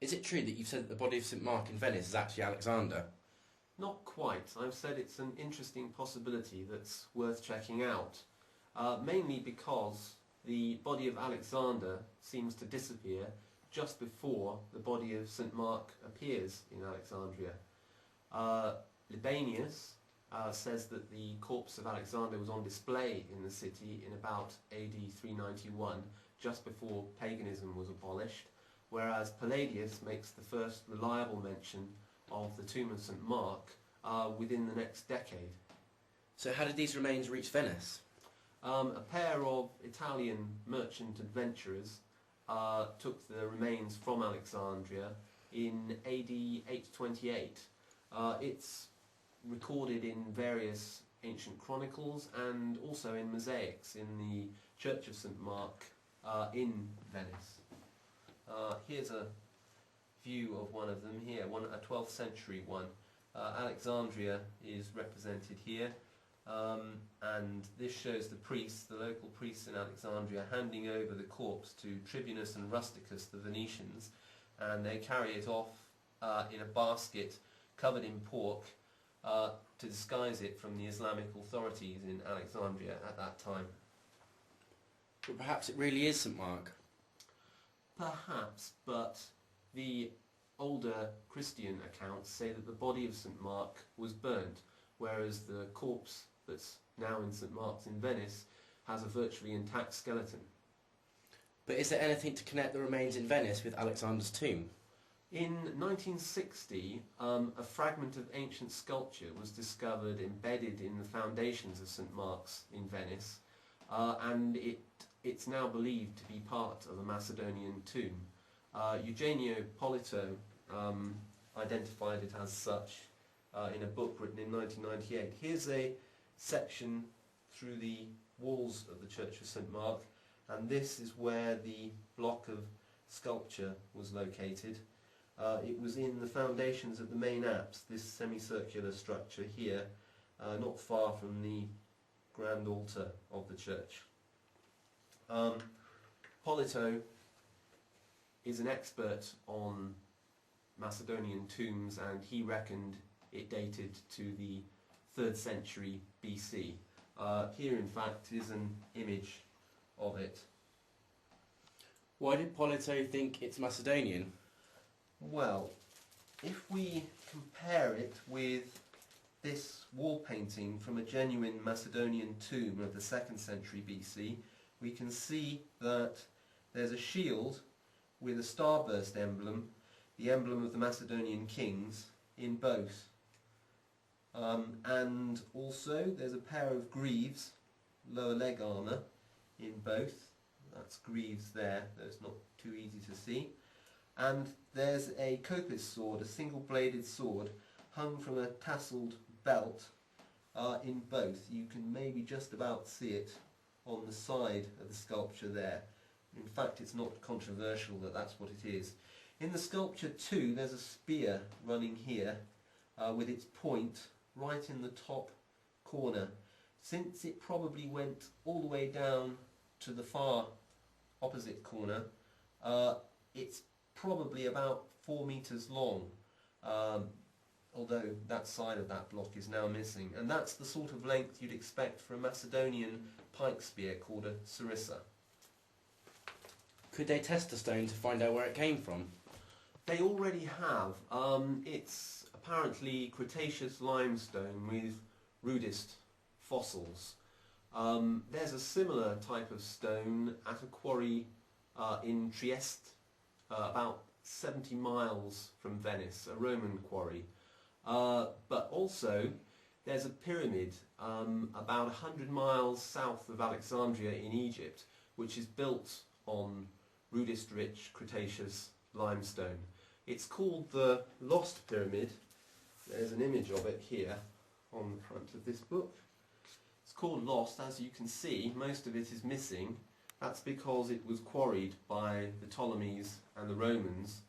Is it true that you've said that the body of St Mark in Venice is actually Alexander? Not quite. I've said it's an interesting possibility that's worth checking out, mainly because the body of Alexander seems to disappear just before the body of St Mark appears in Alexandria. Libanius says that the corpse of Alexander was on display in the city in about AD 391, just before paganism was abolished, whereas Palladius makes the first reliable mention of the tomb of St Mark within the next decade. So how did these remains reach Venice? A pair of Italian merchant adventurers took the remains from Alexandria in AD 828. It's recorded in various ancient chronicles and also in mosaics in the Church of St Mark in Venice. Here's a view of one of them here, a 12th century one. Alexandria is represented here, and this shows the local priests in Alexandria, handing over the corpse to Tribunus and Rusticus, the Venetians, and they carry it off in a basket covered in pork to disguise it from the Islamic authorities in Alexandria at that time. But perhaps it really is St Mark. Perhaps, but the older Christian accounts say that the body of St Mark was burnt, whereas the corpse that's now in St Mark's in Venice has a virtually intact skeleton. But is there anything to connect the remains in Venice with Alexander's tomb? In 1960, a fragment of ancient sculpture was discovered embedded in the foundations of St Mark's in Venice, and it's now believed to be part of a Macedonian tomb. Eugenio Polito identified it as such in a book written in 1998. Here's a section through the walls of the Church of St Mark, and this is where the block of sculpture was located. It was in the foundations of the main apse, this semicircular structure here, not far from the grand altar of the church. Polito is an expert on Macedonian tombs, and he reckoned it dated to the 3rd century BC. Here in fact is an image of it. Why did Polito think it's Macedonian? Well, if we compare it with this wall painting from a genuine Macedonian tomb of the 2nd century BC, we can see that there's a shield with a starburst emblem, the emblem of the Macedonian kings, in both. And also there's a pair of greaves, lower leg armour, in both. That's greaves there, though it's not too easy to see. And there's a copis sword, a single-bladed sword, hung from a tasselled belt in both. You can maybe just about see it on the side of the sculpture there. In fact, it's not controversial that that's what it is. In the sculpture too, there's a spear running here with its point right in the top corner. Since it probably went all the way down to the far opposite corner, it's probably about 4 meters long, although that side of that block is now missing, and that's the sort of length you'd expect for a Macedonian pike spear called a sarissa. Could they test the stone to find out where it came from? They already have. It's apparently Cretaceous limestone with rudist fossils. There's a similar type of stone at a quarry in Trieste, about 70 miles from Venice, a Roman quarry. But also there's a pyramid about 100 miles south of Alexandria in Egypt, which is built on rudist-rich Cretaceous limestone. It's called the Lost Pyramid. There's an image of it here on the front of this book. It's called Lost. As you can see, most of it is missing. That's because it was quarried by the Ptolemies and the Romans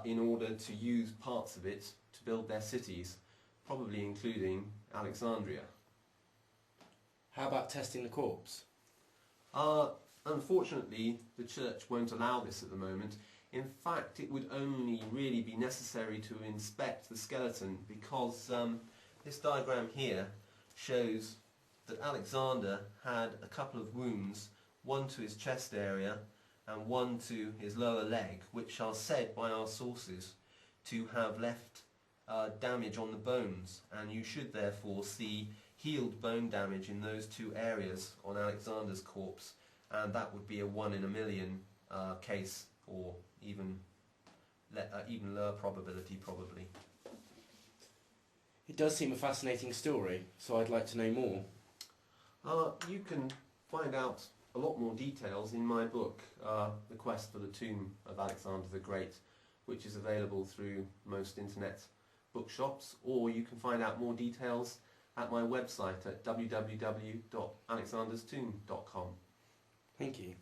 in order to use parts of it to build their cities, probably including Alexandria. How about testing the corpse? unfortunately, the church won't allow this at the moment. In fact, it would only really be necessary to inspect the skeleton, because this diagram here shows that Alexander had a couple of wounds, one to his chest area and one to his lower leg, which are said by our sources to have left damage on the bones, and you should therefore see healed bone damage in those two areas on Alexander's corpse, and that would be a 1 in a million case, or even lower probability probably. It does seem a fascinating story, so I'd like to know more. You can find out a lot more details in my book, The Quest for the Tomb of Alexander the Great, which is available through most internet bookshops, or you can find out more details at my website at www.alexanderstomb.com. Thank you.